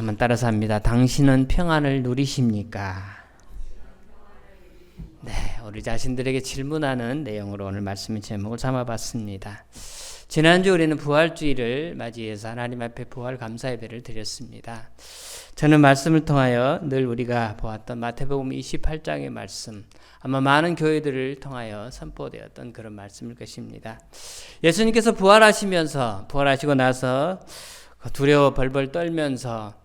한번 따라서 합니다. 당신은 평안을 누리십니까? 네, 우리 자신들에게 질문하는 내용으로 오늘 말씀의 제목을 삼아봤습니다. 지난주 우리는 부활주의를 맞이해서 하나님 앞에 부활 감사 예배를 드렸습니다. 저는 말씀을 통하여 늘 우리가 보았던 마태복음 28장의 말씀, 아마 많은 교회들을 통하여 선포되었던 그런 말씀일 것입니다. 예수님께서 부활하시고 나서 두려워 벌벌 떨면서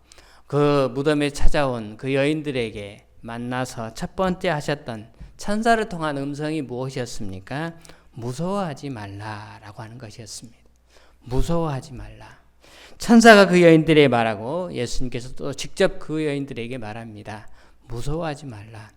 그 무덤에 찾아온 그 여인들에게 만나서 첫 번째 하셨던 천사를 통한 음성이 무엇이었습니까? 무서워하지 말라라고 하는 것이었습니다. 무서워하지 말라. 천사가 그 여인들에게 말하고 예수님께서 또 직접 그 여인들에게 말합니다. 무서워하지 말라.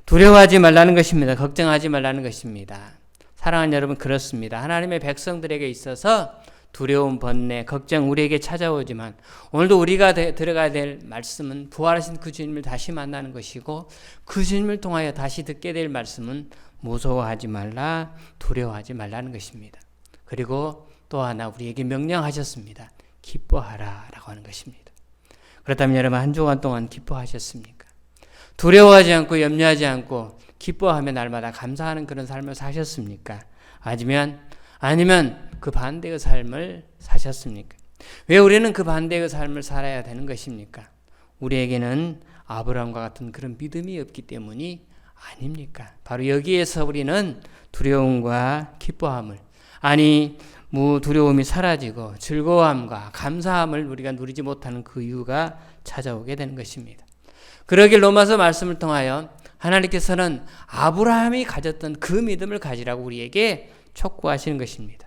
두려워하지 말라는 것입니다. 걱정하지 말라는 것입니다. 사랑하는 여러분, 그렇습니다. 하나님의 백성들에게 있어서 두려움, 번뇌, 걱정 우리에게 찾아오지만 오늘도 우리가 들어가야 될 말씀은 부활하신 그 주님을 다시 만나는 것이고 그 주님을 통하여 다시 듣게 될 말씀은 무서워하지 말라, 두려워하지 말라는 것입니다. 그리고 또 하나 우리에게 명령하셨습니다. 기뻐하라 라고 하는 것입니다. 그렇다면 여러분, 한 주간 동안 기뻐하셨습니까? 두려워하지 않고 염려하지 않고 기뻐하며 날마다 감사하는 그런 삶을 사셨습니까? 아니면 그 반대의 삶을 사셨습니까? 왜 우리는 그 반대의 삶을 살아야 되는 것입니까? 우리에게는 아브라함과 같은 그런 믿음이 없기 때문이 아닙니까? 바로 여기에서 우리는 두려움과 기뻐함을, 두려움이 사라지고 즐거움과 감사함을 우리가 누리지 못하는 그 이유가 찾아오게 되는 것입니다. 그러길 로마서 말씀을 통하여 하나님께서는 아브라함이 가졌던 그 믿음을 가지라고 우리에게 촉구하시는 것입니다.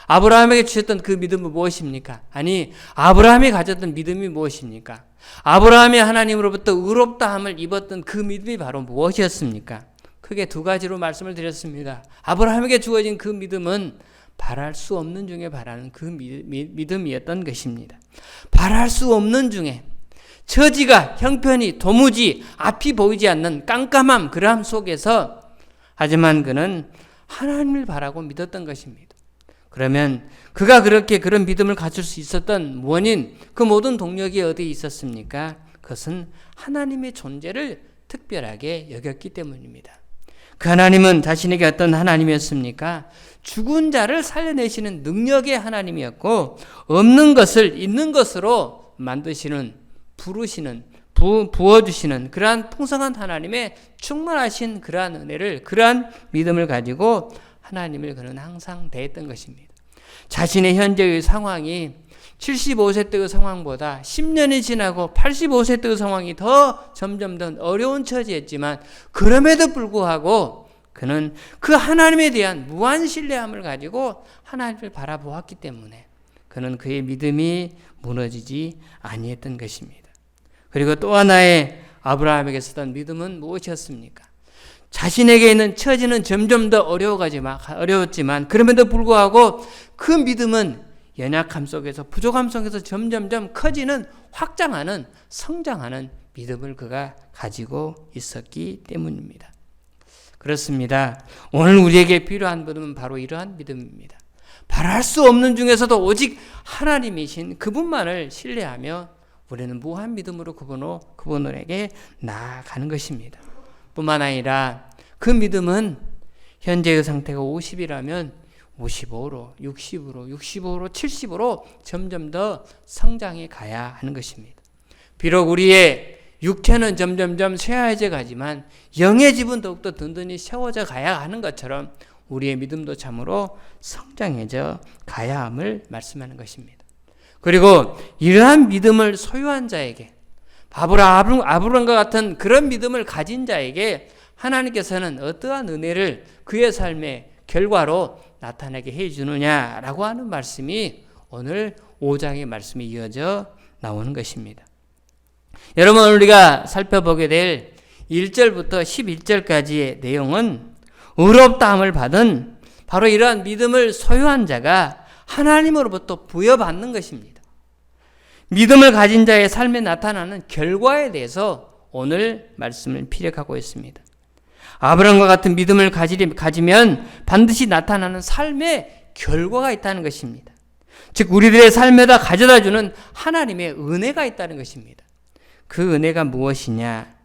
아브라함에게 주셨던 그 믿음은 무엇입니까? 아브라함이 가졌던 믿음이 무엇입니까? 아브라함이 하나님으로부터 의롭다함을 입었던 그 믿음이 바로 무엇이었습니까? 크게 두 가지로 말씀을 드렸습니다. 아브라함에게 주어진 그 믿음은 바랄 수 없는 중에 바라는 그 믿음이었던 것입니다. 바랄 수 없는 중에 처지가 형편이 도무지 앞이 보이지 않는 깜깜함, 그러함 속에서 하지만 그는 하나님을 바라고 믿었던 것입니다. 그러면 그가 그렇게 그런 믿음을 가질 수 있었던 원인, 그 모든 동력이 어디에 있었습니까? 그것은 하나님의 존재를 특별하게 여겼기 때문입니다. 그 하나님은 자신에게 어떤 하나님이었습니까? 죽은 자를 살려내시는 능력의 하나님이었고 없는 것을 있는 것으로 만드시는, 부어주시는 그러한 풍성한 하나님의 충만하신 그러한 은혜를, 그러한 믿음을 가지고 하나님을 그는 항상 대했던 것입니다. 자신의 현재의 상황이 75세 때의 상황보다 10년이 지나고 85세 때의 상황이 점점 더 어려운 처지였지만 그럼에도 불구하고 그는 그 하나님에 대한 무한 신뢰함을 가지고 하나님을 바라보았기 때문에 그는 그의 믿음이 무너지지 아니했던 것입니다. 그리고 또 하나의 아브라함에게 쓰던 믿음은 무엇이었습니까? 자신에게 있는 처지는 점점 더 어려웠지만 그럼에도 불구하고 그 믿음은 연약함 속에서, 부족함 속에서 점점점 커지는, 확장하는, 성장하는 믿음을 그가 가지고 있었기 때문입니다. 그렇습니다. 오늘 우리에게 필요한 믿음은 바로 이러한 믿음입니다. 바랄 수 없는 중에서도 오직 하나님이신 그분만을 신뢰하며 우리는 무한 믿음으로 그분에게 나아가는 것입니다. 뿐만 아니라 그 믿음은 현재의 상태가 50이라면 55로, 60으로, 65로, 70으로 점점 더 성장해 가야 하는 것입니다. 비록 우리의 육체는 점점점 쇠화해져 가지만 영의 집은 더욱더 든든히 세워져 가야 하는 것처럼 우리의 믿음도 참으로 성장해져 가야 함을 말씀하는 것입니다. 그리고 이러한 믿음을 소유한 자에게, 아브라함과 같은 그런 믿음을 가진 자에게 하나님께서는 어떠한 은혜를 그의 삶의 결과로 나타나게 해주느냐라고 하는 말씀이 오늘 5장의 말씀이 이어져 나오는 것입니다. 여러분, 오늘 우리가 살펴보게 될 1절부터 11절까지의 내용은 의롭다함을 받은 바로 이러한 믿음을 소유한 자가 하나님으로부터 부여받는 것입니다. 믿음을 가진 자의 삶에 나타나는 결과에 대해서 오늘 말씀을 피력하고 있습니다. 아브라함과 같은 믿음을 가지면 반드시 나타나는 삶의 결과가 있다는 것입니다. 즉 우리들의 삶에다 가져다주는 하나님의 은혜가 있다는 것입니다. 그 은혜가 무엇이냐?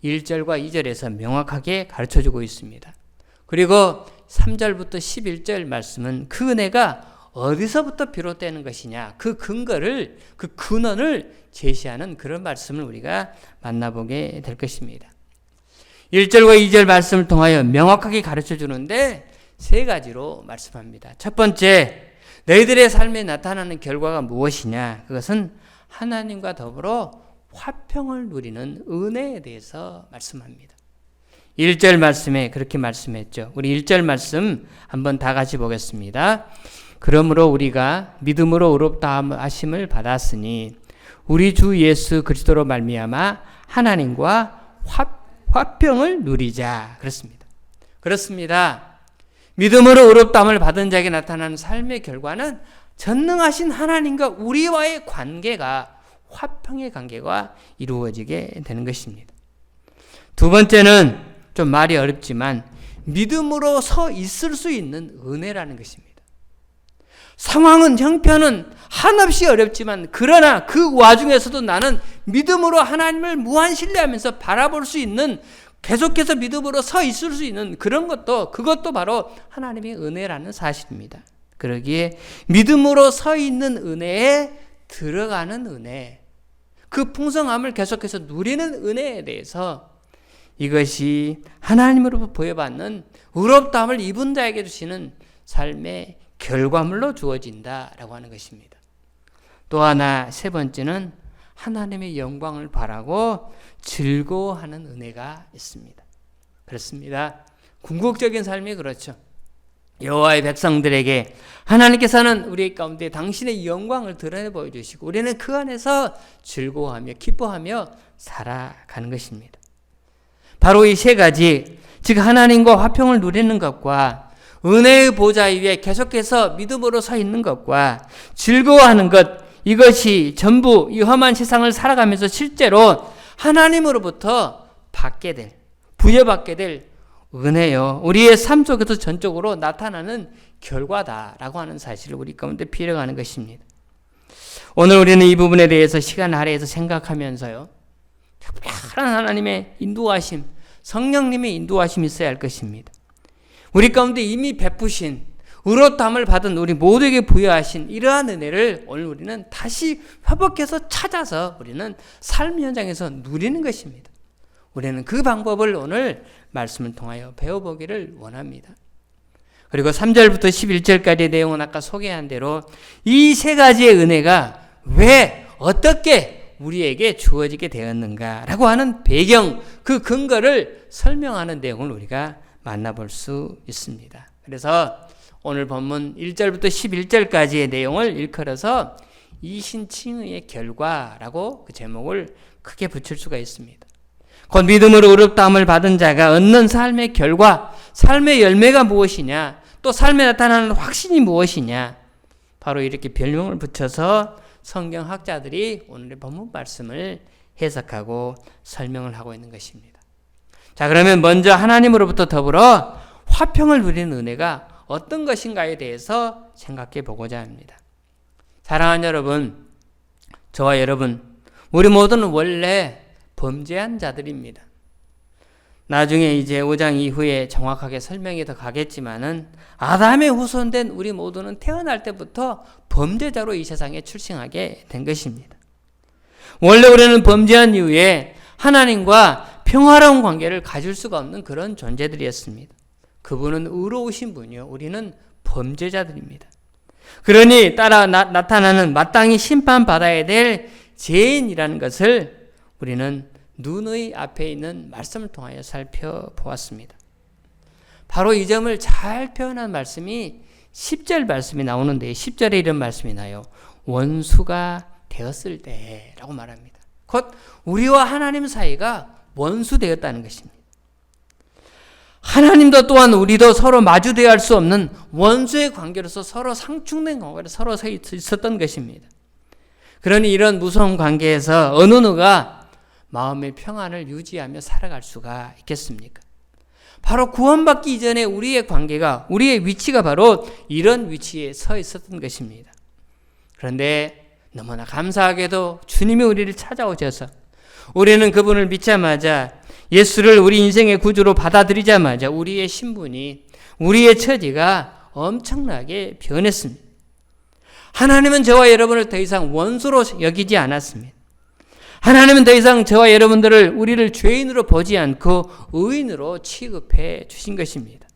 1절과 2절에서 명확하게 가르쳐주고 있습니다. 그리고 3절부터 11절 말씀은 그 은혜가 어디서부터 비롯되는 것이냐, 그 근거를, 그 근원을 제시하는 그런 말씀을 우리가 만나보게 될 것입니다. 1절과 2절 말씀을 통하여 명확하게 가르쳐 주는데 세 가지로 말씀합니다. 첫 번째, 너희들의 삶에 나타나는 결과가 무엇이냐? 그것은 하나님과 더불어 화평을 누리는 은혜에 대해서 말씀합니다. 1절 말씀에 그렇게 말씀했죠. 우리 1절 말씀 한번 다 같이 보겠습니다. 그러므로 우리가 믿음으로 의롭다 하심을 받았으니 우리 주 예수 그리스도로 말미암아 하나님과 화평을 누리자. 그렇습니다. 믿음으로 의롭다함을 받은 자에게 나타나는 삶의 결과는 전능하신 하나님과 우리와의 관계가 화평의 관계가 이루어지게 되는 것입니다. 두 번째는 좀 말이 어렵지만 믿음으로 서 있을 수 있는 은혜라는 것입니다. 상황은 형편은 한없이 어렵지만 그러나 그 와중에서도 나는 믿음으로 하나님을 무한 신뢰하면서 바라볼 수 있는, 계속해서 믿음으로 서 있을 수 있는 그런 것도, 그것도 바로 하나님의 은혜라는 사실입니다. 그러기에 믿음으로 서 있는 은혜에 들어가는 은혜, 그 풍성함을 계속해서 누리는 은혜에 대해서 이것이 하나님으로부터 보여받는 의롭다함을 입은 자에게 주시는 삶의 결과물로 주어진다라고 하는 것입니다. 또 하나, 세 번째는 하나님의 영광을 바라고 즐거워하는 은혜가 있습니다. 그렇습니다. 궁극적인 삶이 그렇죠. 여호와의 백성들에게 하나님께서는 우리 가운데 당신의 영광을 드러내 보여주시고 우리는 그 안에서 즐거워하며 기뻐하며 살아가는 것입니다. 바로 이 세 가지, 즉 하나님과 화평을 누리는 것과 은혜의 보좌 위에 계속해서 믿음으로 서 있는 것과 즐거워하는 것, 이것이 전부 이 험한 세상을 살아가면서 실제로 하나님으로부터 받게 될, 부여받게 될 은혜요, 우리의 삶 속에서 전적으로 나타나는 결과다라고 하는 사실을 우리 가운데 필요하는 것입니다. 오늘 우리는 이 부분에 대해서 시간 아래에서 생각하면서요, 특별한 하나님의 인도하심, 성령님의 인도하심이 있어야 할 것입니다. 우리 가운데 이미 베푸신 의롭다함을 받은 우리 모두에게 부여하신 이러한 은혜를 오늘 우리는 다시 회복해서 찾아서 우리는 삶 현장에서 누리는 것입니다. 우리는 그 방법을 오늘 말씀을 통하여 배워보기를 원합니다. 그리고 3절부터 11절까지의 내용은 아까 소개한 대로 이 세 가지의 은혜가 왜, 어떻게 우리에게 주어지게 되었는가라고 하는 배경, 그 근거를 설명하는 내용을 우리가 만나볼 수 있습니다. 그래서 오늘 본문 1절부터 11절까지의 내용을 일컬어서 이신칭의의 결과라고 그 제목을 크게 붙일 수가 있습니다. 곧 믿음으로 의롭다함을 받은 자가 얻는 삶의 결과, 삶의 열매가 무엇이냐, 또 삶에 나타나는 확신이 무엇이냐, 바로 이렇게 별명을 붙여서 성경학자들이 오늘의 본문 말씀을 해석하고 설명을 하고 있는 것입니다. 자, 그러면 먼저 하나님으로부터 더불어 화평을 누리는 은혜가 어떤 것인가에 대해서 생각해 보고자 합니다. 사랑하는 여러분, 저와 여러분, 우리 모두는 원래 범죄한 자들입니다. 나중에 이제 5장 이후에 정확하게 설명이 더 가겠지만은 아담의 후손된 우리 모두는 태어날 때부터 범죄자로 이 세상에 출생하게 된 것입니다. 원래 우리는 범죄한 이후에 하나님과 평화로운 관계를 가질 수가 없는 그런 존재들이었습니다. 그분은 의로우신 분이요, 우리는 범죄자들입니다. 그러니 따라 나타나는 마땅히 심판받아야 될 죄인이라는 것을 우리는 눈의 앞에 있는 말씀을 통하여 살펴보았습니다. 바로 이 점을 잘 표현한 말씀이 10절 말씀이 나오는데 10절에 이런 말씀이 나요. 원수가 되었을 때라고 말합니다. 곧 우리와 하나님 사이가 원수되었다는 것입니다. 하나님도 또한 우리도 서로 마주대할 수 없는 원수의 관계로서 서로 상충된 관계로 서로 서 있었던 것입니다. 그러니 이런 무서운 관계에서 어느 누가 마음의 평안을 유지하며 살아갈 수가 있겠습니까? 바로 구원받기 이전에 우리의 관계가, 우리의 위치가 바로 이런 위치에 서 있었던 것입니다. 그런데 너무나 감사하게도 주님이 우리를 찾아오셔서 우리는 그분을 믿자마자 예수를 우리 인생의 구주로 받아들이자마자 우리의 신분이, 우리의 처지가 엄청나게 변했습니다. 하나님은 저와 여러분을 더 이상 원수로 여기지 않았습니다. 하나님은 더 이상 저와 여러분들을, 우리를 죄인으로 보지 않고 의인으로 취급해 주신 것입니다.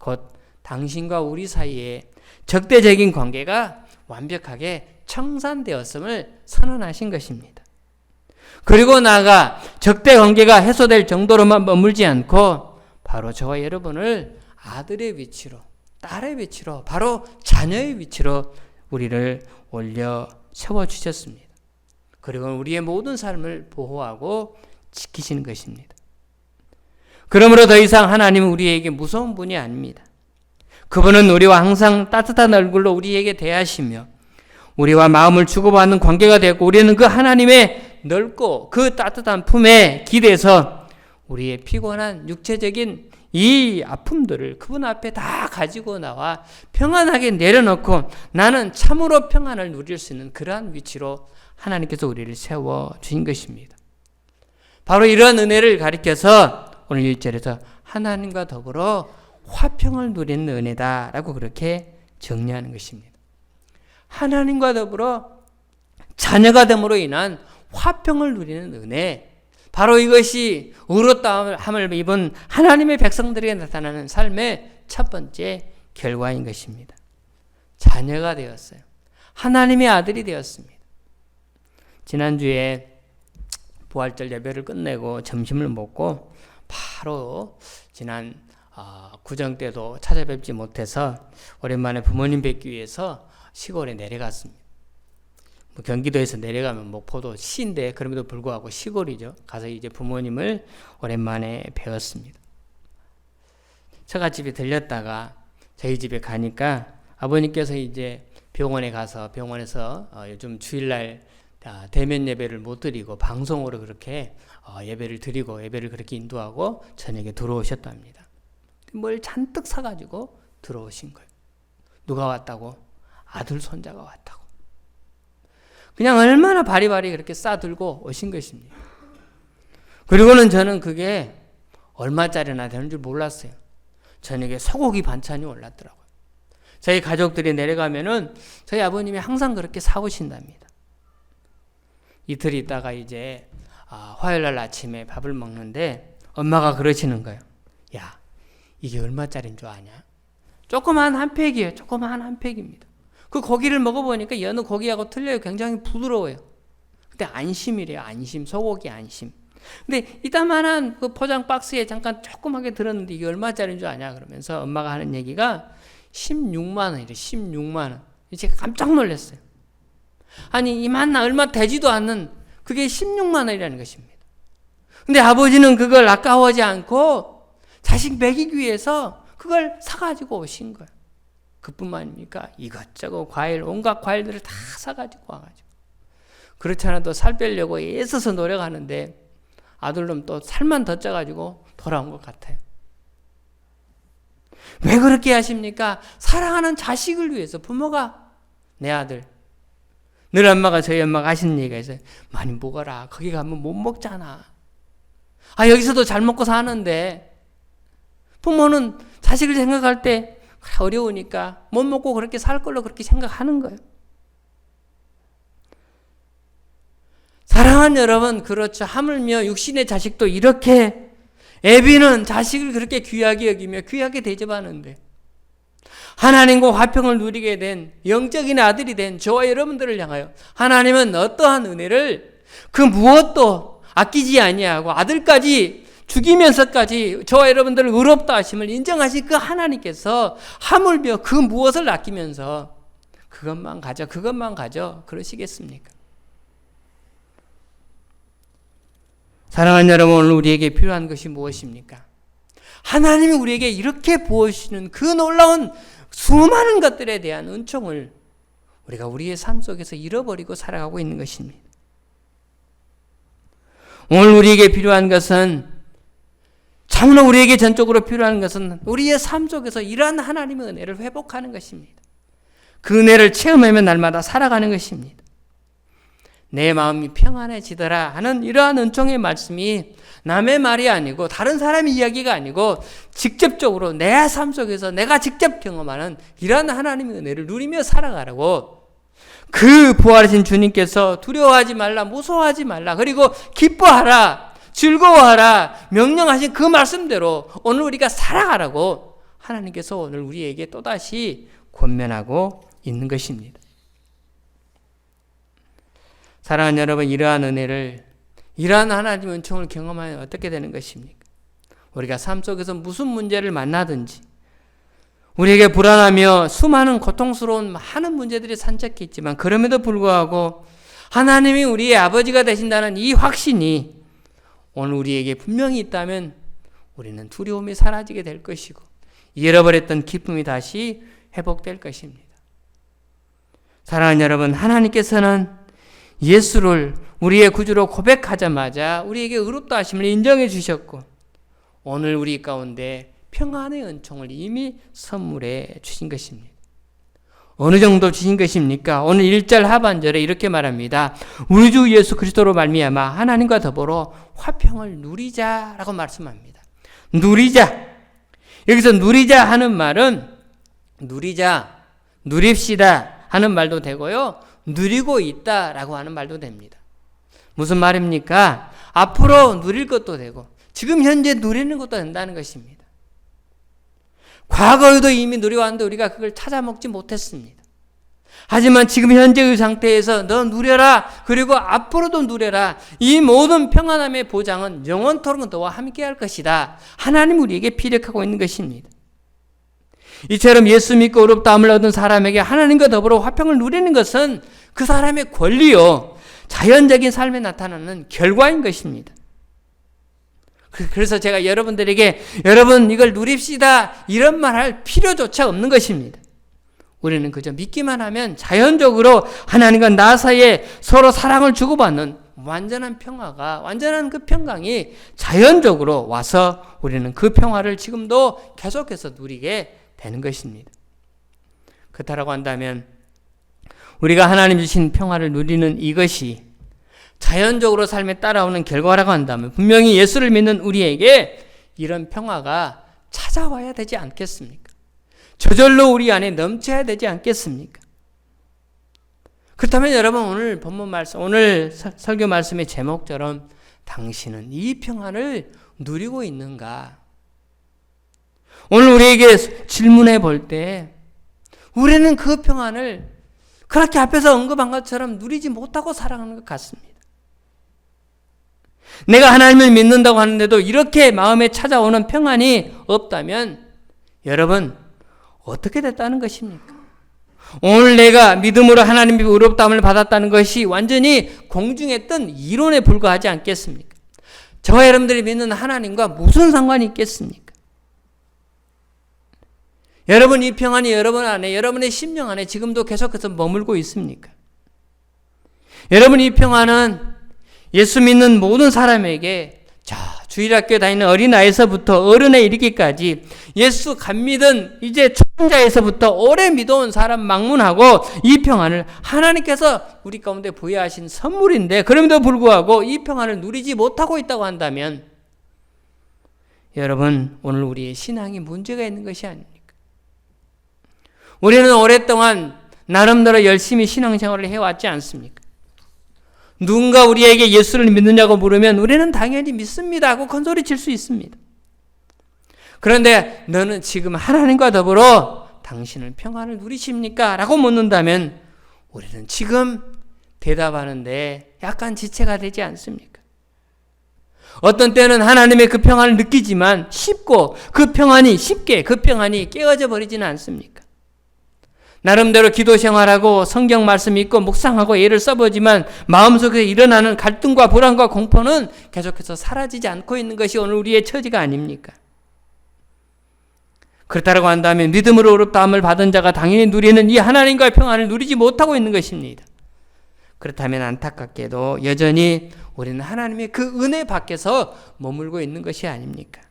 곧 당신과 우리 사이에 적대적인 관계가 완벽하게 청산되었음을 선언하신 것입니다. 그리고 나아가 적대 관계가 해소될 정도로만 머물지 않고 바로 저와 여러분을 아들의 위치로, 딸의 위치로, 바로 자녀의 위치로 우리를 올려 세워주셨습니다. 그리고 우리의 모든 삶을 보호하고 지키시는 것입니다. 그러므로 더 이상 하나님은 우리에게 무서운 분이 아닙니다. 그분은 우리와 항상 따뜻한 얼굴로 우리에게 대하시며 우리와 마음을 주고받는 관계가 되었고 우리는 그 하나님의 넓고 그 따뜻한 품에 기대서 우리의 피곤한 육체적인 이 아픔들을 그분 앞에 다 가지고 나와 평안하게 내려놓고 나는 참으로 평안을 누릴 수 있는 그러한 위치로 하나님께서 우리를 세워주신 것입니다. 바로 이런 은혜를 가리켜서 오늘 1절에서 하나님과 더불어 화평을 누리는 은혜다라고 그렇게 정리하는 것입니다. 하나님과 더불어 자녀가 됨으로 인한 화평을 누리는 은혜, 바로 이것이 의롭다함을 입은 하나님의 백성들에게 나타나는 삶의 첫 번째 결과인 것입니다. 자녀가 되었어요. 하나님의 아들이 되었습니다. 지난주에 부활절 예배를 끝내고 점심을 먹고 바로 지난 구정 때도 찾아뵙지 못해서 오랜만에 부모님 뵙기 위해서 시골에 내려갔습니다. 경기도에서 내려가면 목포도 시인데 그럼에도 불구하고 시골이죠. 가서 이제 부모님을 오랜만에 뵈었습니다. 처갓집에 들렸다가 저희 집에 가니까 아버님께서 이제 병원에 가서 병원에서 요즘 주일날 대면 예배를 못 드리고 방송으로 그렇게 예배를 드리고 예배를 그렇게 인도하고 저녁에 들어오셨답니다. 뭘 잔뜩 사가지고 들어오신 거예요. 누가 왔다고? 아들 손자가 왔다고. 그냥 얼마나 바리바리 그렇게 싸들고 오신 것입니다. 그리고는 저는 그게 얼마짜리나 되는 줄 몰랐어요. 저녁에 소고기 반찬이 올랐더라고요. 저희 가족들이 내려가면은 저희 아버님이 항상 그렇게 사오신답니다. 이틀 있다가 이제 화요일날 아침에 밥을 먹는데 엄마가 그러시는 거예요. 야, 이게 얼마짜리인 줄 아냐? 조그만 한 팩이에요. 조그만 한 팩입니다. 그 고기를 먹어보니까 여느 고기하고 틀려요. 굉장히 부드러워요. 근데 안심이래요. 안심. 소고기 안심. 근데 이따만한 그 포장 박스에 잠깐 조그맣게 들었는데 이게 얼마짜리인 줄 아냐? 그러면서 엄마가 하는 얘기가 16만 원이래요. 16만 원. 제가 깜짝 놀랐어요. 아니 이만나 얼마 되지도 않는 그게 16만 원이라는 것입니다. 근데 아버지는 그걸 아까워하지 않고 자식 먹이기 위해서 그걸 사가지고 오신 거예요. 그뿐만 아닙니까? 이것저것 과일, 온갖 과일들을 다 사가지고 와가지고. 그렇지 않아도 살 빼려고 애써서 노력하는데 아들놈 또 살만 더 쪄가지고 돌아온 것 같아요. 왜 그렇게 하십니까? 사랑하는 자식을 위해서 부모가 내 아들. 늘 엄마가 저희 엄마가 하시는 얘기가 있어요. 많이 먹어라. 거기 가면 못 먹잖아. 여기서도 잘 먹고 사는데 부모는 자식을 생각할 때 어려우니까 못 먹고 그렇게 살 걸로 그렇게 생각하는 거예요. 사랑하는 여러분, 그렇죠. 하물며 육신의 자식도 이렇게 애비는 자식을 그렇게 귀하게 여기며 귀하게 대접하는데 하나님과 화평을 누리게 된 영적인 아들이 된 저와 여러분들을 향하여 하나님은 어떠한 은혜를 그 무엇도 아끼지 아니하고 아들까지 죽이면서까지 저와 여러분들을 의롭다 하심을 인정하신 그 하나님께서 하물며 그 무엇을 아끼면서 그것만 가져 그러시겠습니까? 사랑하는 여러분, 오늘 우리에게 필요한 것이 무엇입니까? 하나님이 우리에게 이렇게 부어주시는 그 놀라운 수많은 것들에 대한 은총을 우리가 우리의 삶 속에서 잃어버리고 살아가고 있는 것입니다. 오늘 우리에게 필요한 것은, 참으로 우리에게 전적으로 필요한 것은 우리의 삶 속에서 이러한 하나님의 은혜를 회복하는 것입니다. 그 은혜를 체험하며 날마다 살아가는 것입니다. 내 마음이 평안해지더라 하는 이러한 은총의 말씀이 남의 말이 아니고 다른 사람의 이야기가 아니고 직접적으로 내 삶 속에서 내가 직접 경험하는 이러한 하나님의 은혜를 누리며 살아가라고, 그 부활하신 주님께서 두려워하지 말라, 무서워하지 말라, 그리고 기뻐하라, 즐거워하라 명령하신 그 말씀대로 오늘 우리가 살아가라고 하나님께서 오늘 우리에게 또다시 권면하고 있는 것입니다. 사랑하는 여러분, 이러한 은혜를, 이러한 하나님의 은총을 경험하면 어떻게 되는 것입니까? 우리가 삶 속에서 무슨 문제를 만나든지, 우리에게 불안하며 수많은 고통스러운 많은 문제들이 산적해 있지만, 그럼에도 불구하고 하나님이 우리의 아버지가 되신다는 이 확신이 오늘 우리에게 분명히 있다면 우리는 두려움이 사라지게 될 것이고 잃어버렸던 기쁨이 다시 회복될 것입니다. 사랑하는 여러분, 하나님께서는 예수를 우리의 구주로 고백하자마자 우리에게 의롭다 하심을 인정해 주셨고, 오늘 우리 가운데 평안의 은총을 이미 선물해 주신 것입니다. 어느 정도 주신 것입니까? 오늘 1절 하반절에 이렇게 말합니다. 우리 주 예수 그리스도로 말미암아 하나님과 더불어 화평을 누리자라고 말씀합니다. 누리자. 여기서 누리자 하는 말은 누리자, 누립시다 하는 말도 되고요, 누리고 있다라고 하는 말도 됩니다. 무슨 말입니까? 앞으로 누릴 것도 되고 지금 현재 누리는 것도 된다는 것입니다. 과거에도 이미 누려왔는데 우리가 그걸 찾아먹지 못했습니다. 하지만 지금 현재의 상태에서 너 누려라, 그리고 앞으로도 누려라. 이 모든 평안함의 보장은 영원토록 너와 함께할 것이다. 하나님 우리에게 피력하고 있는 것입니다. 이처럼 예수 믿고 의롭다함을 얻은 사람에게 하나님과 더불어 화평을 누리는 것은 그 사람의 권리요, 자연적인 삶에 나타나는 결과인 것입니다. 그래서 제가 여러분들에게 여러분 이걸 누립시다 이런 말 할 필요조차 없는 것입니다. 우리는 그저 믿기만 하면 자연적으로 하나님과 나 사이에 서로 사랑을 주고받는 완전한 평화가, 완전한 그 평강이 자연적으로 와서 우리는 그 평화를 지금도 계속해서 누리게 되는 것입니다. 그렇다고 한다면 우리가 하나님 주신 평화를 누리는 이것이 자연적으로 삶에 따라오는 결과라고 한다면 분명히 예수를 믿는 우리에게 이런 평화가 찾아와야 되지 않겠습니까? 저절로 우리 안에 넘쳐야 되지 않겠습니까? 그렇다면 여러분, 오늘 본문 말씀, 오늘 설교 말씀의 제목처럼 당신은 이 평안을 누리고 있는가? 오늘 우리에게 질문해 볼 때 우리는 그 평안을 그렇게 앞에서 언급한 것처럼 누리지 못하고 살아가는 것 같습니다. 내가 하나님을 믿는다고 하는데도 이렇게 마음에 찾아오는 평안이 없다면 여러분 어떻게 됐다는 것입니까? 오늘 내가 믿음으로 하나님의 의롭다함을 받았다는 것이 완전히 공중에 뜬 이론에 불과하지 않겠습니까? 저와 여러분들이 믿는 하나님과 무슨 상관이 있겠습니까? 여러분, 이 평안이 여러분 안에, 여러분의 심령 안에 지금도 계속해서 머물고 있습니까? 여러분, 이 평안은 예수 믿는 모든 사람에게, 주일학교 다니는 어린아이에서부터 어른에 이르기까지 예수 간 믿은 이제 초신자에서부터 오래 믿어온 사람 막론하고 이 평안을 하나님께서 우리 가운데 부여하신 선물인데, 그럼에도 불구하고 이 평안을 누리지 못하고 있다고 한다면 여러분, 오늘 우리의 신앙이 문제가 있는 것이 아닙니까? 우리는 오랫동안 나름대로 열심히 신앙생활을 해왔지 않습니까? 누군가 우리에게 예수를 믿느냐고 물으면 우리는 당연히 믿습니다 하고 큰소리 칠 수 있습니다. 그런데 너는 지금 하나님과 더불어 당신은 평안을 누리십니까? 라고 묻는다면 우리는 지금 대답하는데 약간 지체가 되지 않습니까? 어떤 때는 하나님의 그 평안을 느끼지만 쉽고 그 평안이 깨어져 버리지는 않습니까? 나름대로 기도 생활하고 성경 말씀 읽고 묵상하고 애를 써보지만 마음속에 일어나는 갈등과 불안과 공포는 계속해서 사라지지 않고 있는 것이 오늘 우리의 처지가 아닙니까? 그렇다고 한다면 믿음으로 의롭다함을 받은 자가 당연히 누리는 이 하나님과의 평안을 누리지 못하고 있는 것입니다. 그렇다면 안타깝게도 여전히 우리는 하나님의 그 은혜 밖에서 머물고 있는 것이 아닙니까?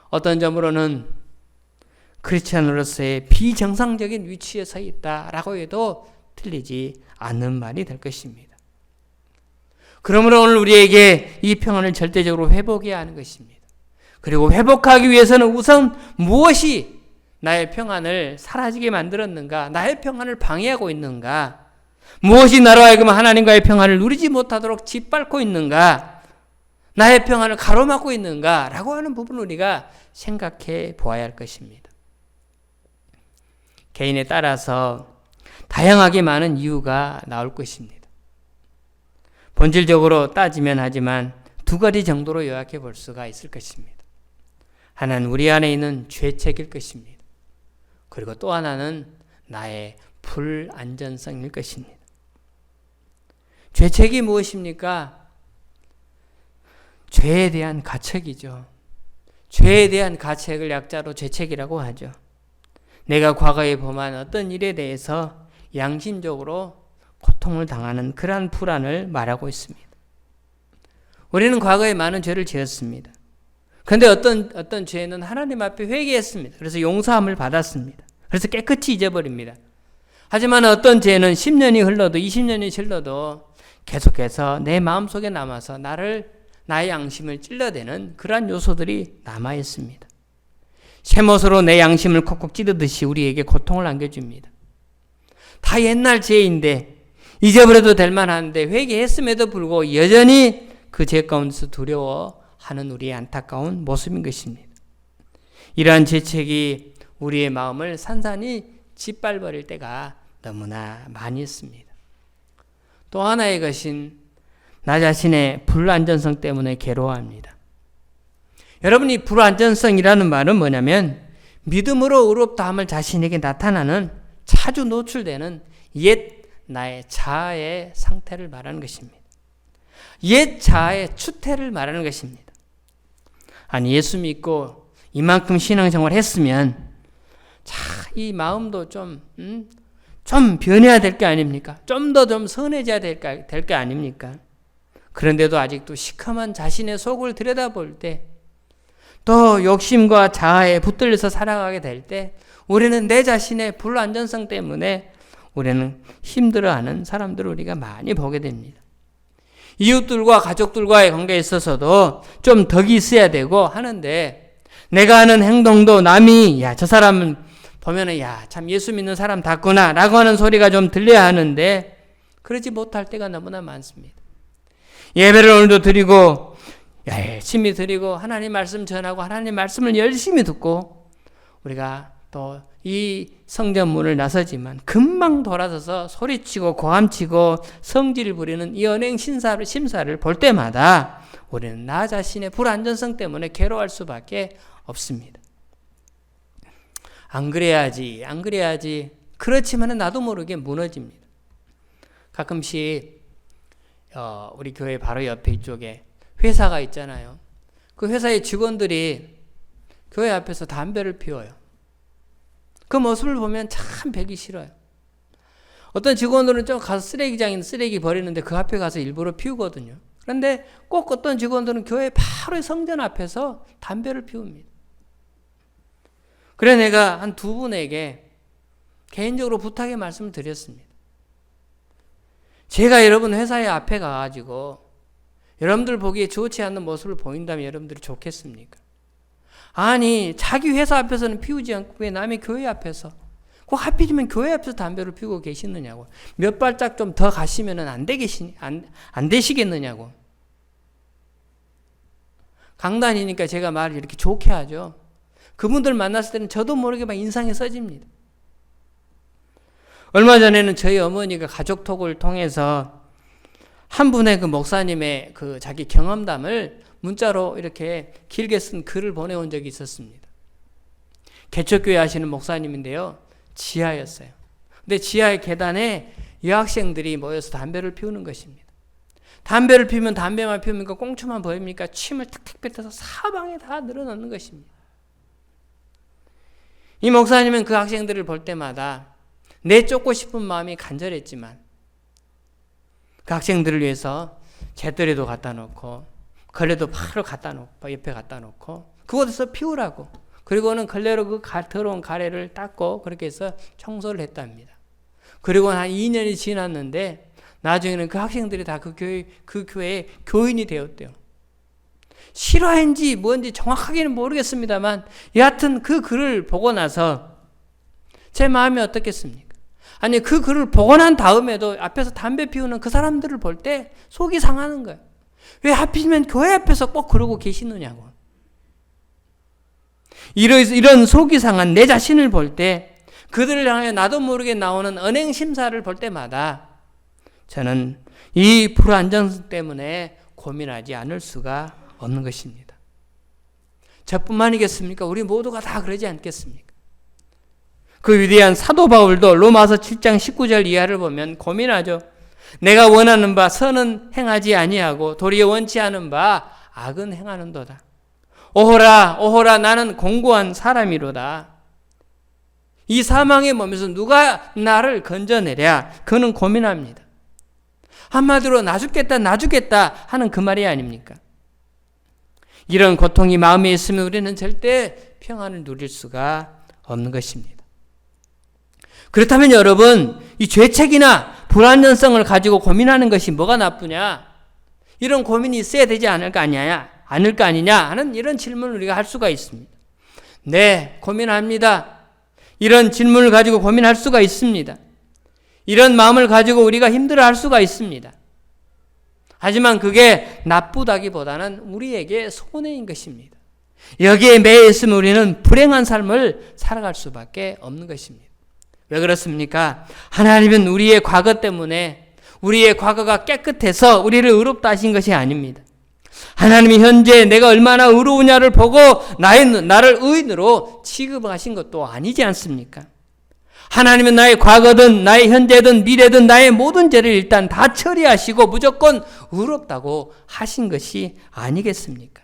어떤 점으로는 크리스천으로서의 비정상적인 위치에 서 있다라고 해도 틀리지 않는 말이 될 것입니다. 그러므로 오늘 우리에게 이 평안을 절대적으로 회복해야 하는 것입니다. 그리고 회복하기 위해서는 우선 무엇이 나의 평안을 사라지게 만들었는가? 나의 평안을 방해하고 있는가? 무엇이 나로 하여금 하나님과의 평안을 누리지 못하도록 짓밟고 있는가? 나의 평안을 가로막고 있는가? 라고 하는 부분을 우리가 생각해 보아야 할 것입니다. 개인에 따라서 다양하게 많은 이유가 나올 것입니다. 본질적으로 따지면 하지만 두 가지 정도로 요약해 볼 수가 있을 것입니다. 하나는 우리 안에 있는 죄책일 것입니다. 그리고 또 하나는 나의 불안전성일 것입니다. 죄책이 무엇입니까? 죄에 대한 가책이죠. 죄에 대한 가책을 약자로 죄책이라고 하죠. 내가 과거에 범한 어떤 일에 대해서 양심적으로 고통을 당하는 그러한 불안을 말하고 있습니다. 우리는 과거에 많은 죄를 지었습니다. 그런데 어떤 죄는 하나님 앞에 회개했습니다. 그래서 용서함을 받았습니다. 그래서 깨끗이 잊어버립니다. 하지만 어떤 죄는 10년이 흘러도 20년이 흘러도 계속해서 내 마음속에 남아서 나의 양심을 찔러대는 그러한 요소들이 남아있습니다. 쇠못으로 내 양심을 콕콕 찌르듯이 우리에게 고통을 안겨줍니다. 다 옛날 죄인데 잊어버려도 될 만한데 회개했음에도 불구하고 여전히 그 죄 가운데서 두려워하는 우리의 안타까운 모습인 것입니다. 이러한 죄책이 우리의 마음을 산산히 짓밟아버릴 때가 너무나 많이 있습니다. 또 하나의 것은 나 자신의 불안전성 때문에 괴로워합니다. 여러분, 이 불안전성이라는 말은 뭐냐면 믿음으로 의롭다함을 자신에게 나타나는 자주 노출되는 옛 나의 자아의 상태를 말하는 것입니다. 옛 자아의 추태를 말하는 것입니다. 아니, 예수 믿고 이만큼 신앙생활 했으면 이 마음도 좀 변해야 될 게 아닙니까? 좀 더 선해져야 될 게 아닙니까? 그런데도 아직도 시커먼 자신의 속을 들여다볼 때, 또 욕심과 자아에 붙들려서 살아가게 될 때, 우리는 내 자신의 불안전성 때문에 우리는 힘들어하는 사람들을 우리가 많이 보게 됩니다. 이웃들과 가족들과의 관계에 있어서도 좀 덕이 있어야 되고 하는데, 내가 하는 행동도 남이 저 사람은 보면은 참 예수 믿는 사람 같구나 라고 하는 소리가 좀 들려야 하는데 그러지 못할 때가 너무나 많습니다. 예배를 오늘도 드리고 열심히 드리고 하나님 말씀 전하고 하나님 말씀을 열심히 듣고 우리가 또 이 성전문을 나서지만 금방 돌아서서 소리치고 고함치고 성질을 부리는 이 언행 심사를 볼 때마다 우리는 나 자신의 불안전성 때문에 괴로워할 수밖에 없습니다. 안 그래야지. 그렇지만 나도 모르게 무너집니다. 가끔씩 우리 교회 바로 옆에 이쪽에 회사가 있잖아요. 그 회사의 직원들이 교회 앞에서 담배를 피워요. 그 모습을 보면 참 배기 싫어요. 어떤 직원들은 좀 가서 쓰레기장에 쓰레기 버리는데 그 앞에 가서 일부러 피우거든요. 그런데 꼭 어떤 직원들은 교회 바로 성전 앞에서 담배를 피웁니다. 그래 내가 한 두 분에게 개인적으로 부탁의 말씀을 드렸습니다. 제가 여러분 회사의 앞에 가가지고 여러분들 보기에 좋지 않는 모습을 보인다면 여러분들이 좋겠습니까? 아니 자기 회사 앞에서는 피우지 않고 왜 남의 교회 앞에서 꼭 하필이면 교회 앞에서 담배를 피우고 계시느냐고. 몇 발짝 좀 더 가시면 안 되시겠느냐고. 강단이니까 제가 말을 이렇게 좋게 하죠. 그분들 만났을 때는 저도 모르게 막 인상이 써집니다. 얼마 전에는 저희 어머니가 가족톡을 통해서 한 분의 그 목사님의 그 자기 경험담을 문자로 이렇게 길게 쓴 글을 보내온 적이 있었습니다. 개척교회 하시는 목사님인데요. 지하였어요. 근데 지하의 계단에 여학생들이 모여서 담배를 피우는 것입니다. 담배를 피우면 담배만 피웁니까? 꽁초만 보입니까? 침을 탁탁 뱉어서 사방에 다 늘어놓는 것입니다. 이 목사님은 그 학생들을 볼 때마다 내쫓고 싶은 마음이 간절했지만 그 학생들을 위해서 재떨이도 갖다 놓고 걸레도 바로 갖다 놓고 옆에 갖다 놓고 그곳에서 피우라고 그리고는 걸레로 그 더러운 가래를 닦고 그렇게 해서 청소를 했답니다. 그리고 한 2년이 지났는데 나중에는 그 학생들이 다 그 교회의 교인이 되었대요. 실화인지 뭔지 정확하게는 모르겠습니다만 여하튼 그 글을 보고 나서 제 마음이 어떻겠습니까? 아니 그 글을 보고 난 다음에도 앞에서 담배 피우는 그 사람들을 볼 때 속이 상하는 거예요. 왜 하필이면 교회 앞에서 꼭 그러고 계시느냐고. 이런 속이 상한 내 자신을 볼 때 그들을 향해 나도 모르게 나오는 언행심사를 볼 때마다 저는 이 불안정성 때문에 고민하지 않을 수가 없는 것입니다. 저뿐만이겠습니까? 우리 모두가 다 그러지 않겠습니까? 그 위대한 사도 바울도 로마서 7장 19절 이하를 보면 고민하죠. 내가 원하는 바 선은 행하지 아니하고 도리어 원치 않은 바 악은 행하는도다. 오호라 오호라 나는 공고한 사람이로다. 이 사망의 몸에서 누가 나를 건져내랴. 그는 고민합니다. 한마디로 나 죽겠다 하는 그 말이 아닙니까? 이런 고통이 마음에 있으면 우리는 절대 평안을 누릴 수가 없는 것입니다. 그렇다면 여러분, 이 죄책이나 불안정성을 가지고 고민하는 것이 뭐가 나쁘냐? 이런 고민이 있어야 되지 않을 거 아니냐 하는 이런 질문을 우리가 할 수가 있습니다. 네, 고민합니다. 이런 질문을 가지고 고민할 수가 있습니다. 이런 마음을 가지고 우리가 힘들어할 수가 있습니다. 하지만 그게 나쁘다기보다는 우리에게 손해인 것입니다. 여기에 매여 있으면 우리는 불행한 삶을 살아갈 수밖에 없는 것입니다. 왜 그렇습니까? 하나님은 우리의 과거 때문에 우리의 과거가 깨끗해서 우리를 의롭다 하신 것이 아닙니다. 하나님이 현재 내가 얼마나 의로우냐를 보고 나를 의인으로 취급하신 것도 아니지 않습니까? 하나님은 나의 과거든 나의 현재든 미래든 나의 모든 죄를 일단 다 처리하시고 무조건 의롭다고 하신 것이 아니겠습니까?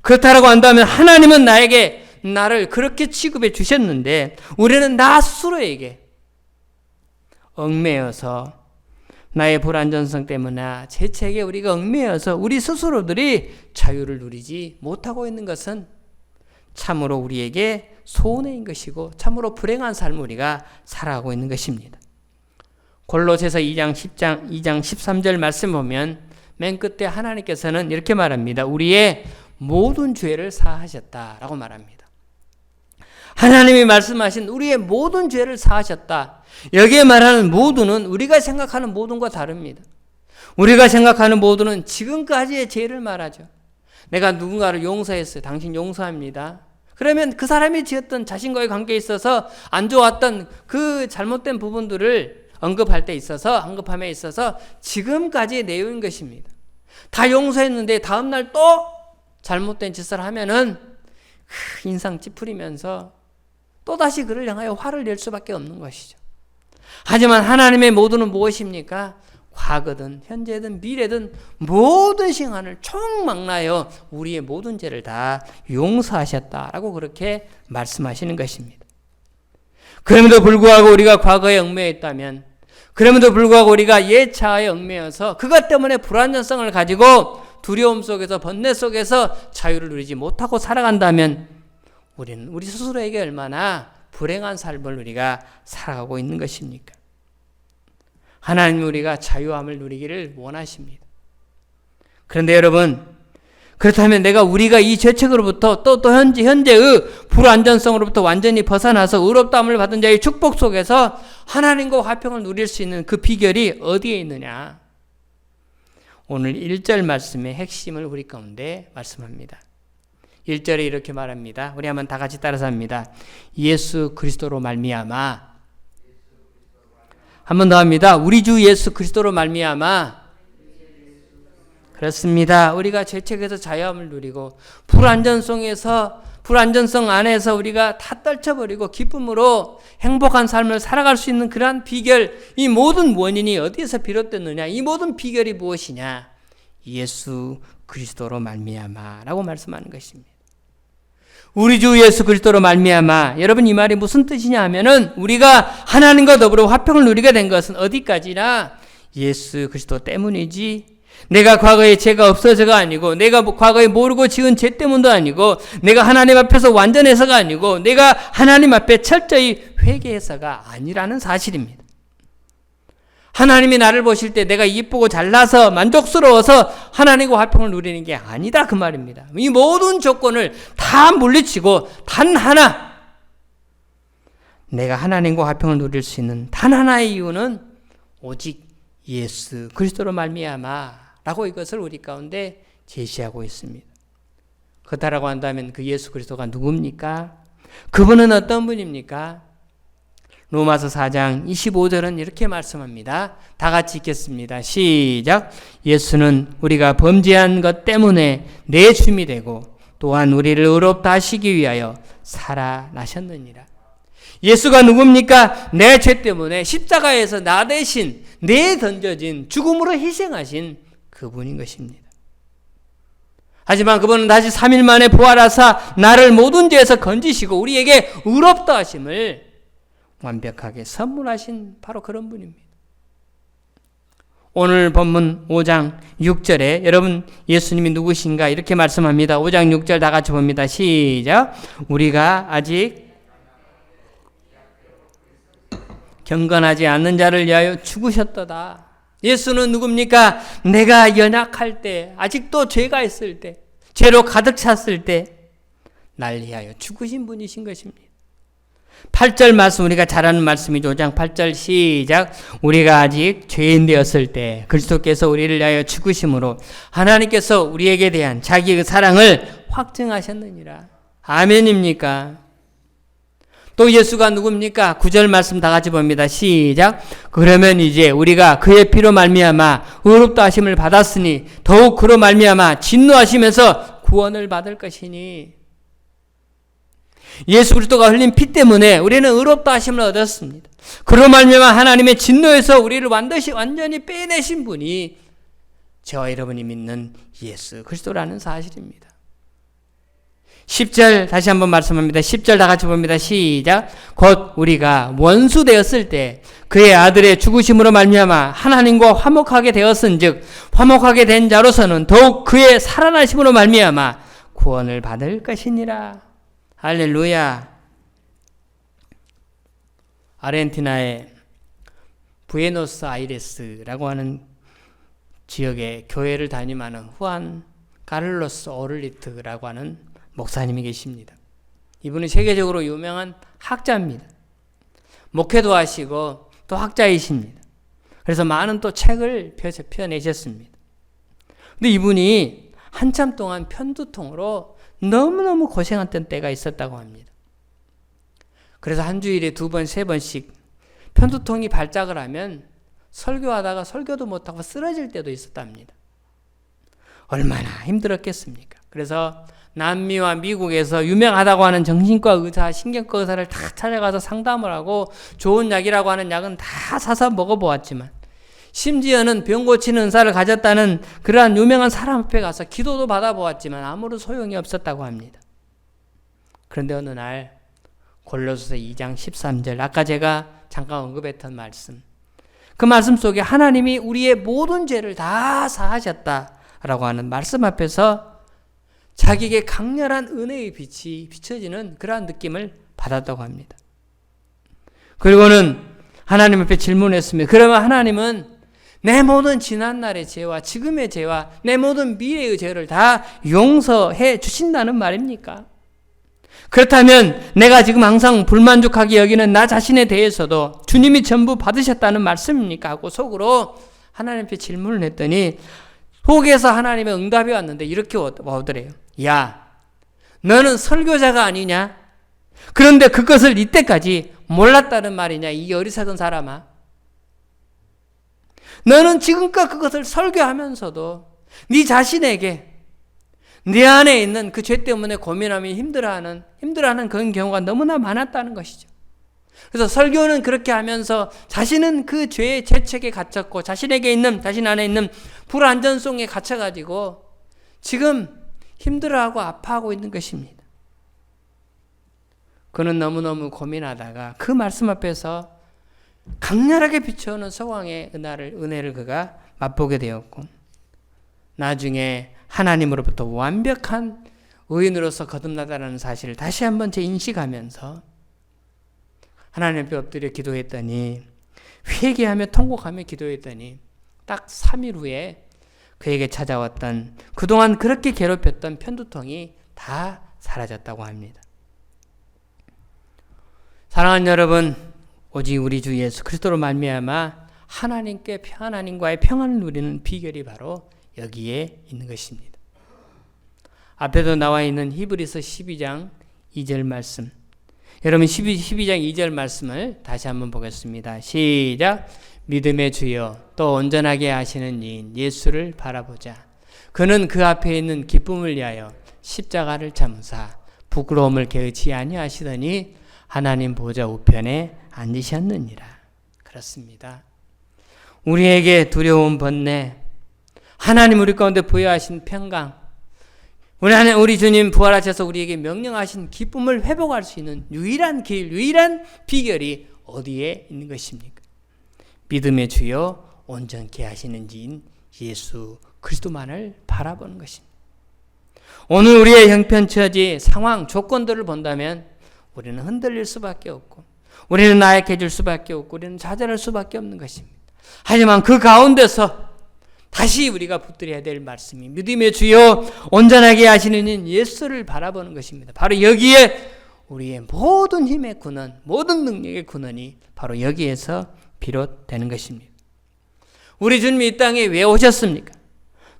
그렇다고 한다면 하나님은 나를 그렇게 취급해 주셨는데 우리는 나 스스로에게 얽매여서 나의 불안정성 때문에 죄책에 우리가 얽매여서 우리 스스로들이 자유를 누리지 못하고 있는 것은 참으로 우리에게 손해인 것이고 참으로 불행한 삶을 우리가 살아가고 있는 것입니다. 골로새서 2장 13절 말씀 보면 맨 끝에 하나님께서는 이렇게 말합니다. 우리의 모든 죄를 사하셨다라고 말합니다. 하나님이 말씀하신 우리의 모든 죄를 사하셨다. 여기에 말하는 모두는 우리가 생각하는 모든과 다릅니다. 우리가 생각하는 모두는 지금까지의 죄를 말하죠. 내가 누군가를 용서했어요. 당신 용서합니다. 그러면 그 사람이 지었던 자신과의 관계에 있어서 안 좋았던 그 잘못된 부분들을 언급함에 있어서 지금까지의 내용인 것입니다. 다 용서했는데 다음날 또 잘못된 짓을 하면은 인상 찌푸리면서 또다시 그를 향하여 화를 낼 수밖에 없는 것이죠. 하지만 하나님의 모두는 무엇입니까? 과거든 현재든 미래든 모든 시간을 총망라하여 우리의 모든 죄를 다 용서하셨다라고 그렇게 말씀하시는 것입니다. 그럼에도 불구하고 우리가 과거에 얽매여 있다면, 그럼에도 불구하고 우리가 예차에 얽매여서 그것 때문에 불안정성을 가지고 두려움 속에서 번뇌 속에서 자유를 누리지 못하고 살아간다면 우리는 우리 스스로에게 얼마나 불행한 삶을 우리가 살아가고 있는 것입니까? 하나님은 우리가 자유함을 누리기를 원하십니다. 그런데 여러분, 그렇다면 우리가 이 죄책으로부터 또 현재의 불안전성으로부터 완전히 벗어나서 의롭다함을 받은 자의 축복 속에서 하나님과 화평을 누릴 수 있는 그 비결이 어디에 있느냐? 오늘 1절 말씀의 핵심을 우리 가운데 말씀합니다. 1절에 이렇게 말합니다. 우리 한번 다 같이 따라서 합니다. 예수 그리스도로 말미암아. 한 번 더 합니다. 우리 주 예수 그리스도로 말미암아. 그렇습니다. 우리가 죄책에서 자유함을 누리고 불안전성 안에서 우리가 다 떨쳐버리고 기쁨으로 행복한 삶을 살아갈 수 있는 그러한 비결, 이 모든 원인이 어디에서 비롯됐느냐? 이 모든 비결이 무엇이냐? 예수 그리스도로 말미암아라고 말씀하는 것입니다. 우리 주 예수 그리스도로 말미암아. 여러분, 이 말이 무슨 뜻이냐 하면은 우리가 하나님과 더불어 화평을 누리게 된 것은 어디까지나 예수 그리스도 때문이지, 내가 과거에 죄가 없어서가 아니고, 내가 과거에 모르고 지은 죄 때문도 아니고, 내가 하나님 앞에서 완전해서가 아니고, 내가 하나님 앞에 철저히 회개해서가 아니라는 사실입니다. 하나님이 나를 보실 때 내가 이쁘고 잘나서 만족스러워서 하나님과 화평을 누리는 게 아니다 그 말입니다. 이 모든 조건을 다 물리치고 단 하나, 내가 하나님과 화평을 누릴 수 있는 단 하나의 이유는 오직 예수 그리스도로 말미암아라고 이것을 우리 가운데 제시하고 있습니다. 그렇다라고 한다면 그 예수 그리스도가 누굽니까? 그분은 어떤 분입니까? 로마서 4장 25절은 이렇게 말씀합니다. 다 같이 읽겠습니다. 시작. 예수는 우리가 범죄한 것 때문에 내 줌이 되고 또한 우리를 의롭다 하시기 위하여 살아나셨느니라. 예수가 누굽니까? 내 죄 때문에 십자가에서 나 대신 내 던져진 죽음으로 희생하신 그분인 것입니다. 하지만 그분은 다시 3일 만에 부활하사 나를 모든 죄에서 건지시고 우리에게 의롭다 하심을 완벽하게 선물하신 바로 그런 분입니다. 오늘 본문 5장 6절에 여러분 예수님이 누구신가 이렇게 말씀합니다. 5장 6절 다 같이 봅니다. 시작. 우리가 아직 경건하지 않는 자를 위하여 죽으셨도다. 예수는 누굽니까? 내가 연약할 때, 아직도 죄가 있을 때, 죄로 가득 찼을 때 날 위하여 죽으신 분이신 것입니다. 8절 말씀 우리가 잘 아는 말씀이죠. 5장 8절 시작. 우리가 아직 죄인 되었을 때 그리스도께서 우리를 위하여 죽으심으로 하나님께서 우리에게 대한 자기의 사랑을 확증하셨느니라. 아멘입니까? 또 예수가 누굽니까? 9절 말씀 다 같이 봅니다. 시작. 그러면 이제 우리가 그의 피로 말미암아 의롭다 하심을 받았으니 더욱 그로 말미암아 진노하시면서 구원을 받을 것이니. 예수 그리스도가 흘린 피 때문에 우리는 의롭다 하심을 얻었습니다. 그로 말미암아 하나님의 진노에서 우리를 완전히 빼내신 분이 저와 여러분이 믿는 예수 그리스도라는 사실입니다. 10절 다시 한번 말씀합니다. 10절 다 같이 봅니다. 시작. 곧 우리가 원수 되었을 때 그의 아들의 죽으심으로 말미암아 하나님과 화목하게 되었은즉 화목하게 된 자로서는 더욱 그의 살아나심으로 말미암아 구원을 받을 것이니라. 할렐루야. 아르헨티나의 부에노스아이레스라고 하는 지역에 교회를 담임하는 후안 카를로스 오를리트라고 하는 목사님이 계십니다. 이분은 세계적으로 유명한 학자입니다. 목회도 하시고 또 학자이십니다. 그래서 많은 또 책을 펴내셨습니다. 근데 이분이 한참 동안 편두통으로 너무너무 고생했던 때가 있었다고 합니다. 그래서 한 주일에 2번, 3번씩 편두통이 발작을 하면 설교하다가 설교도 못하고 쓰러질 때도 있었답니다. 얼마나 힘들었겠습니까? 그래서 남미와 미국에서 유명하다고 하는 정신과 의사, 신경과 의사를 다 찾아가서 상담을 하고 좋은 약이라고 하는 약은 다 사서 먹어보았지만 심지어는 병 고치는 은사를 가졌다는 그러한 유명한 사람 앞에 가서 기도도 받아보았지만 아무런 소용이 없었다고 합니다. 그런데 어느 날 골로새서 2장 13절 아까 제가 잠깐 언급했던 말씀, 그 말씀 속에 하나님이 우리의 모든 죄를 다 사하셨다라고 하는 말씀 앞에서 자기에게 강렬한 은혜의 빛이 비춰지는 그러한 느낌을 받았다고 합니다. 그리고는 하나님 앞에 질문했습니다. 그러면 하나님은 내 모든 지난날의 죄와 지금의 죄와 내 모든 미래의 죄를 다 용서해 주신다는 말입니까? 그렇다면 내가 지금 항상 불만족하게 여기는 나 자신에 대해서도 주님이 전부 받으셨다는 말씀입니까? 하고 속으로 하나님 앞에 질문을 했더니 속에서 하나님의 응답이 왔는데 이렇게 오더래요. 야, 너는 설교자가 아니냐? 그런데 그것을 이때까지 몰랐다는 말이냐? 이 어리석은 사람아. 너는 지금껏 그것을 설교하면서도 네 자신에게 네 안에 있는 그 죄 때문에 고민하며 힘들어하는 그런 경우가 너무나 많았다는 것이죠. 그래서 설교는 그렇게 하면서 자신은 그 죄의 죄책에 갇혔고 자신 안에 있는 불안전성에 갇혀가지고 지금 힘들어하고 아파하고 있는 것입니다. 그는 너무너무 고민하다가 그 말씀 앞에서 강렬하게 비춰오는 소광의 은혜를 그가 맛보게 되었고 나중에 하나님으로부터 완벽한 의인으로서 거듭나다라는 사실을 다시 한번 재인식하면서 하나님 앞에 엎드려 기도했더니, 회개하며 통곡하며 기도했더니 딱 3일 후에 그에게 찾아왔던, 그동안 그렇게 괴롭혔던 편두통이 다 사라졌다고 합니다. 사랑하는 여러분, 오직 우리 주 예수 그리스도로 말미암아 하나님과의 평안을 누리는 비결이 바로 여기에 있는 것입니다. 앞에도 나와 있는 히브리서 12장 2절 말씀, 여러분 12장 2절 말씀을 다시 한번 보겠습니다. 시작. 믿음의 주여 또 온전하게 하시는 이인 예수를 바라보자. 그는 그 앞에 있는 기쁨을 위하여 십자가를 참으사 부끄러움을 개의치 아니하시더니 하나님 보좌 우편에 앉으셨느니라. 그렇습니다. 우리에게 두려움 번뇌, 하나님 우리 가운데 부여하신 평강, 우리 주님 부활하셔서 우리에게 명령하신 기쁨을 회복할 수 있는 유일한 길, 유일한 비결이 어디에 있는 것입니까? 믿음의 주여 온전케 하시는 지인 예수 그리스도만을 바라보는 것입니다. 오늘 우리의 형편처지, 상황, 조건들을 본다면 우리는 흔들릴 수밖에 없고, 우리는 나약해질 수밖에 없고, 우리는 좌절할 수밖에 없는 것입니다. 하지만 그 가운데서 다시 우리가 붙들어야 될 말씀이 믿음의 주여 온전하게 하시는 인 예수를 바라보는 것입니다. 바로 여기에 우리의 모든 힘의 근원, 모든 능력의 근원이 바로 여기에서 비롯되는 것입니다. 우리 주님이 이 땅에 왜 오셨습니까?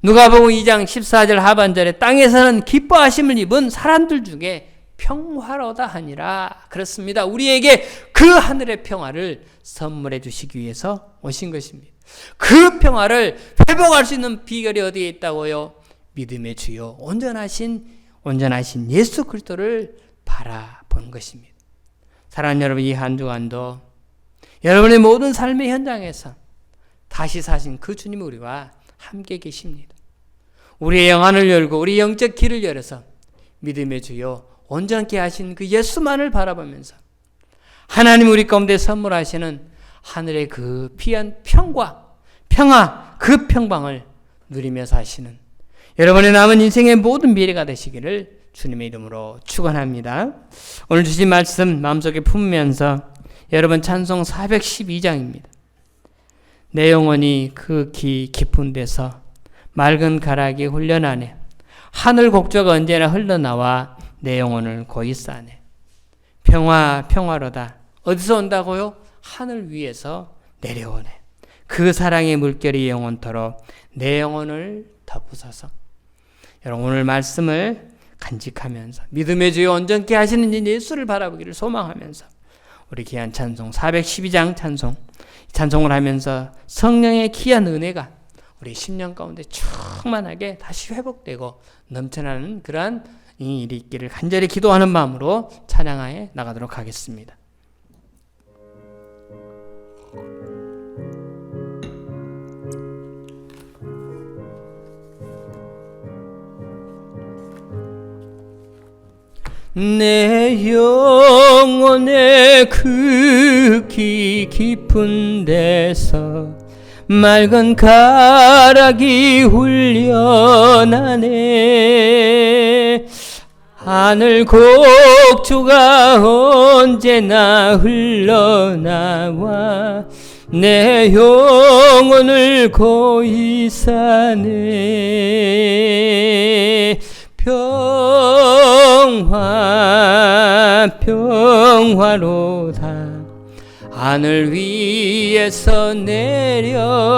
누가복음 2장 14절 하반절에 땅에서는 기뻐하심을 입은 사람들 중에 평화로다 하니라. 그렇습니다. 우리에게 그 하늘의 평화를 선물해 주시기 위해서 오신 것입니다. 그 평화를 회복할 수 있는 비결이 어디에 있다고요? 믿음의 주요 온전하신 예수 그리스도를 바라보는 것입니다. 사랑하는 여러분, 이 한 주간도 여러분의 모든 삶의 현장에서 다시 사신 그 주님이 우리와 함께 계십니다. 우리의 영안을 열고 우리 영적 길을 열어서 믿음의 주요 온전케 하신 그 예수만을 바라보면서 하나님 우리 가운데 선물하시는 하늘의 그 귀한 평화, 그 평방을 누리며 사시는 여러분의 남은 인생의 모든 미래가 되시기를 주님의 이름으로 축원합니다. 오늘 주신 말씀 마음속에 품으면서 여러분 찬송 412장입니다. 내 영혼이 그 깊은 데서 맑은 가락이 훈련하네. 하늘 곡조가 언제나 흘러나와 내 영혼을 고이 싸네. 평화로다. 어디서 온다고요? 하늘 위에서 내려오네. 그 사랑의 물결이 영원토록 내 영혼을 덮으소서. 여러분 오늘 말씀을 간직하면서 믿음의 주여 온전케 하시는 이 예수를 바라보기를 소망하면서 우리 귀한 찬송 412장 찬송을 하면서 성령의 귀한 은혜가 우리 10년 가운데 충만하게 다시 회복되고 넘쳐나는 그러한 이 일이 있기를 간절히 기도하는 마음으로 찬양하에 나가도록 하겠습니다. 내 영혼의 그 깊은 데서 맑은 가락이 훈련하네. 하늘 곡조가 언제나 흘러나와 내 영혼을 고이 싸네. 평화로다. 하늘 위에서 내려오네.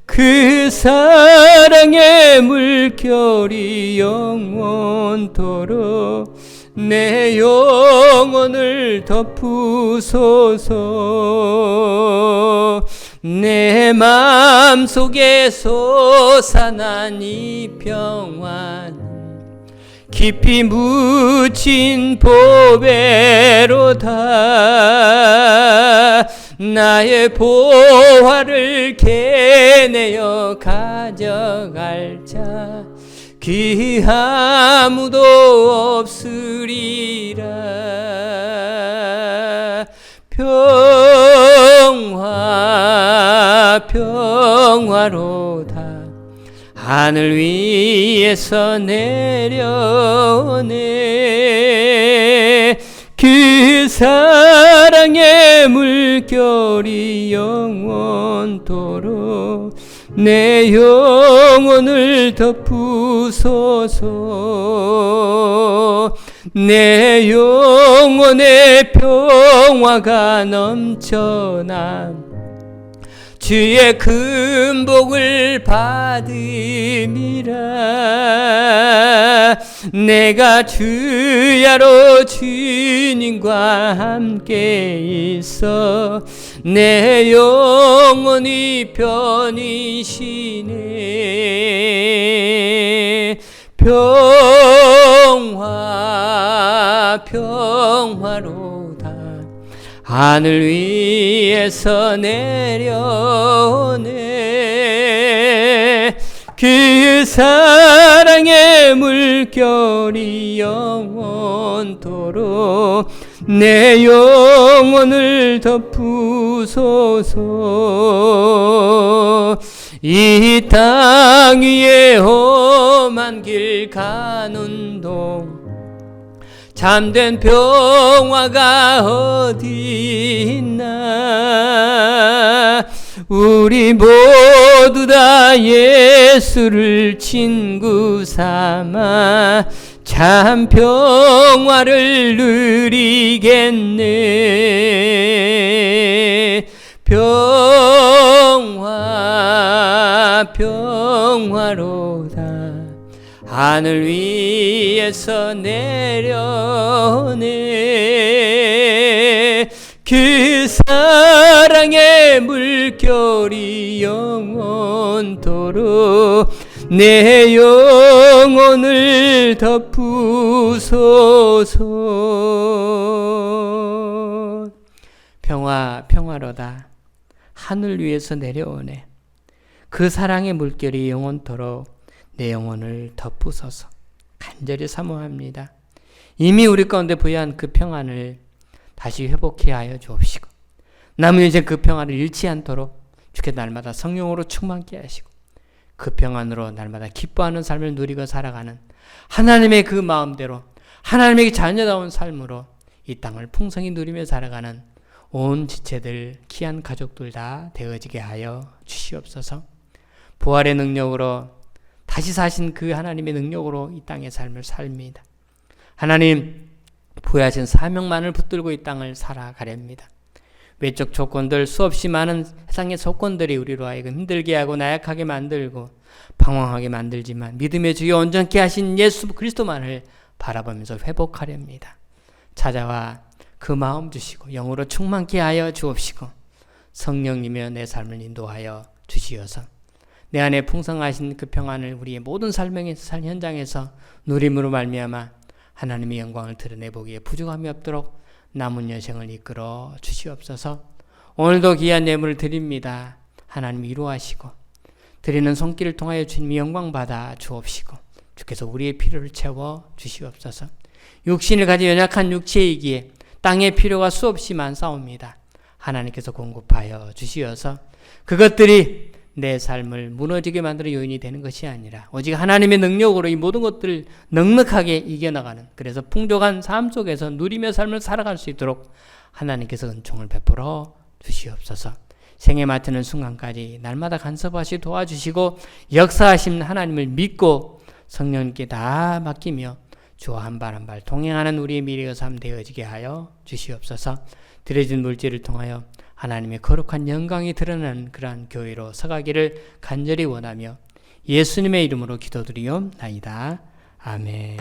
그 사랑의 물결이 영원토록 내 영혼을 덮으소서. 내 마음속에 솟아난 이 평화는 깊이 묻힌 보배로다. 나의 보화를 캐내어 가져갈 자 그 아무도 없으리라. 평화로다. 평화로다. 하늘 위에서 내려오네. 그 사랑의 물결이 영원토록 내 영혼을 덮으소서. 내 영혼의 평화가 넘쳐나 주의 큰 복을 받음이라. 내가 주야로 주님과 함께 있어 내 영혼이 편히 쉬네. 평화로다. 하늘 위에서 내려오네. 그 사랑의 물결이 영원토록 내 영혼을 덮으소서. 이 땅 위에 험한 길 가는 동 참된 평화가 어디 있나. 우리 모두 다 예수를 친구 삼아 참 평화를 누리겠네. 평화로다. 하늘 위에서 내려오네. 그 사랑의 물결이 영원토록 내 영혼을 덮으소서. 평화로다. 하늘 위에서 내려오네. 그 사랑의 물결이 영원토록 내 영혼을 덮으소서. 간절히 사모합니다. 이미 우리 가운데 부여한 그 평안을 다시 회복해 하여 주옵시고 남은 인생 그 평안을 잃지 않도록 주께 날마다 성령으로 충만케 하시고 그 평안으로 날마다 기뻐하는 삶을 누리고 살아가는 하나님의 그 마음대로 하나님에게 자녀다운 삶으로 이 땅을 풍성히 누리며 살아가는 온 지체들, 귀한 가족들 다 되어지게 하여 주시옵소서. 부활의 능력으로 다시 사신 그 하나님의 능력으로 이 땅의 삶을 삽니다. 하나님 부여하신 사명만을 붙들고 이 땅을 살아가렵니다. 외적 조건들, 수없이 많은 세상의 조건들이 우리로 하여금 힘들게 하고 나약하게 만들고 방황하게 만들지만 믿음의 주여 온전케 하신 예수 그리스도만을 바라보면서 회복하렵니다. 찾아와 그 마음 주시고 영으로 충만케 하여 주옵시고 성령님이여 내 삶을 인도하여 주시어서 내 안에 풍성하신 그 평안을 우리의 모든 삶 현장에서 누림으로 말미암아 하나님의 영광을 드러내보기에 부족함이 없도록 남은 여생을 이끌어 주시옵소서. 오늘도 귀한 예물을 드립니다. 하나님 위로하시고 드리는 손길을 통하여 주님이 영광 받아 주옵시고 주께서 우리의 필요를 채워 주시옵소서. 육신을 가진 연약한 육체이기에 땅의 필요가 수없이 많사옵니다. 하나님께서 공급하여 주시어서 그것들이 내 삶을 무너지게 만드는 요인이 되는 것이 아니라 오직 하나님의 능력으로 이 모든 것들을 넉넉하게 이겨나가는, 그래서 풍족한 삶 속에서 누리며 삶을 살아갈 수 있도록 하나님께서 은총을 베풀어 주시옵소서. 생에 맡는 순간까지 날마다 간섭하시 도와주시고 역사하신 하나님을 믿고 성령님께 다 맡기며 주와 한 발 한 발 동행하는 우리의 미래의 삶 되어지게 하여 주시옵소서. 드려진 물질을 통하여 하나님의 거룩한 영광이 드러나는 그러한 교회로 서가기를 간절히 원하며 예수님의 이름으로 기도드리옵나이다. 아멘.